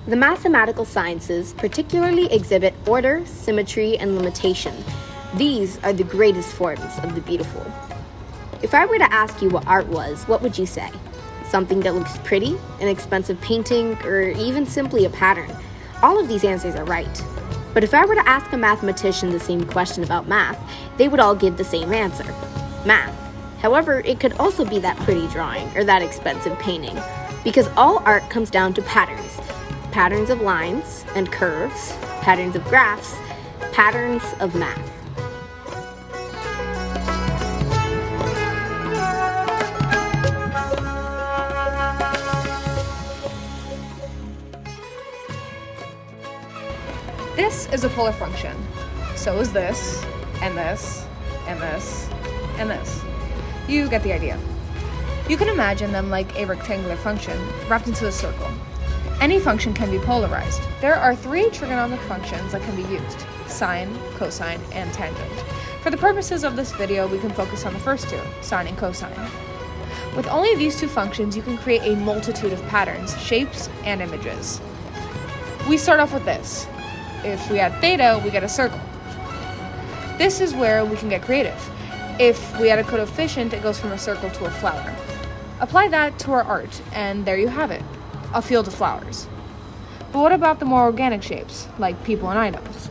The mathematical sciences particularly exhibit order, symmetry, and limitation. These are the greatest forms of the beautiful. If I were to ask you what art was, what would you say? Something that looks pretty, an expensive painting, or even simply a pattern? All of these answers are right. But if I were to ask a mathematician the same question about math, they would all give the same answer: math. However, it could also be that pretty drawing or that expensive painting, because all art comes down to patterns. Patterns of lines and curves, patterns of graphs, patterns of math. This is a polar function. So is this, and this, and this, and this. You get the idea. You can imagine them like a rectangular function wrapped into a circle. Any function can be polarized. There are 3 trigonometric functions that can be used: sine, cosine, and tangent. For the purposes of this video, we can focus on the first 2, sine and cosine. With only these 2 functions, you can create a multitude of patterns, shapes, and images. We start off with this. If we add theta, we get a circle. This is where we can get creative. If we add a coefficient, it goes from a circle to a flower. Apply that to our art, and there you have it, a field of flowers. But what about the more organic shapes, like people and items?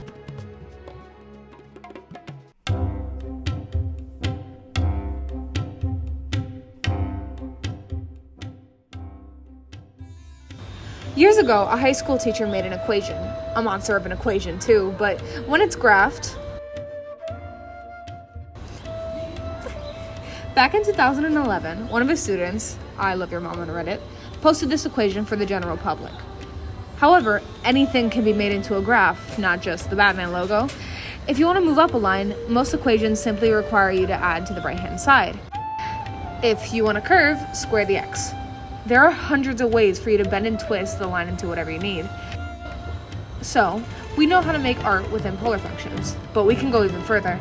Years ago, a high school teacher made an equation, a monster of an equation too, but when it's graphed, back in 2011, one of his students, I love your mom on Reddit, posted this equation for the general public. However, anything can be made into a graph, not just the Batman logo. If you want to move up a line, most equations simply require you to add to the right-hand side. If you want a curve, square the x. There are hundreds of ways for you to bend and twist the line into whatever you need. So, we know how to make art within polar functions, but we can go even further.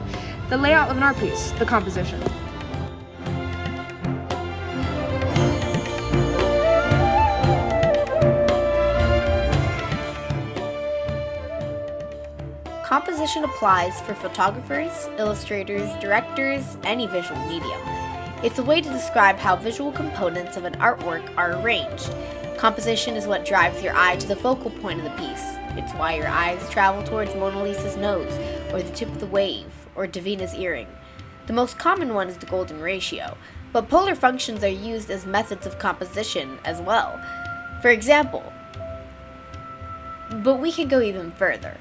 The layout of an art piece, the composition. Composition applies for photographers, illustrators, directors, any visual medium. It's a way to describe how visual components of an artwork are arranged. Composition is what drives your eye to the focal point of the piece. It's why your eyes travel towards Mona Lisa's nose, or the tip of the wave, or Davina's earring. The most common one is the golden ratio, but polar functions are used as methods of composition as well. For example, but we can go even further.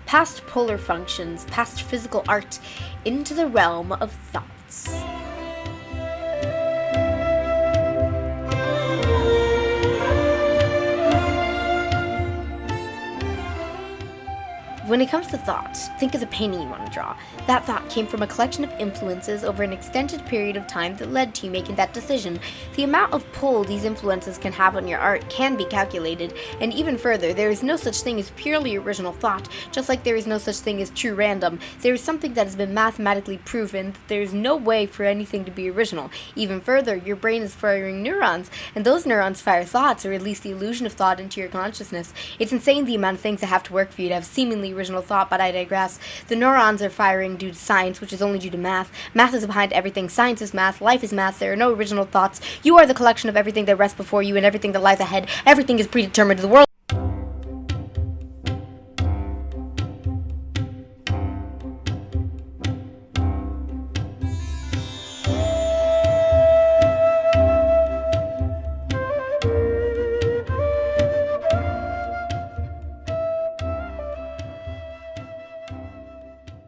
Past polar functions, past physical art, into the realm of thoughts. When it comes to thoughts, think of the painting you want to draw. That thought came from a collection of influences over an extended period of time that led to you making that decision. The amount of pull these influences can have on your art can be calculated, and even further, there is no such thing as purely original thought, just like there is no such thing as true random. There is something that has been mathematically proven that there is no way for anything to be original. Even further, your brain is firing neurons, and those neurons fire thoughts or release the illusion of thought into your consciousness. It's insane the amount of things that have to work for you to have seemingly original thought, but I digress. The neurons are firing due to science, which is only due to math. Math is behind everything. Science is math. Life is math. There are no original thoughts. You are the collection of everything that rests before you and everything that lies ahead. Everything is predetermined. The world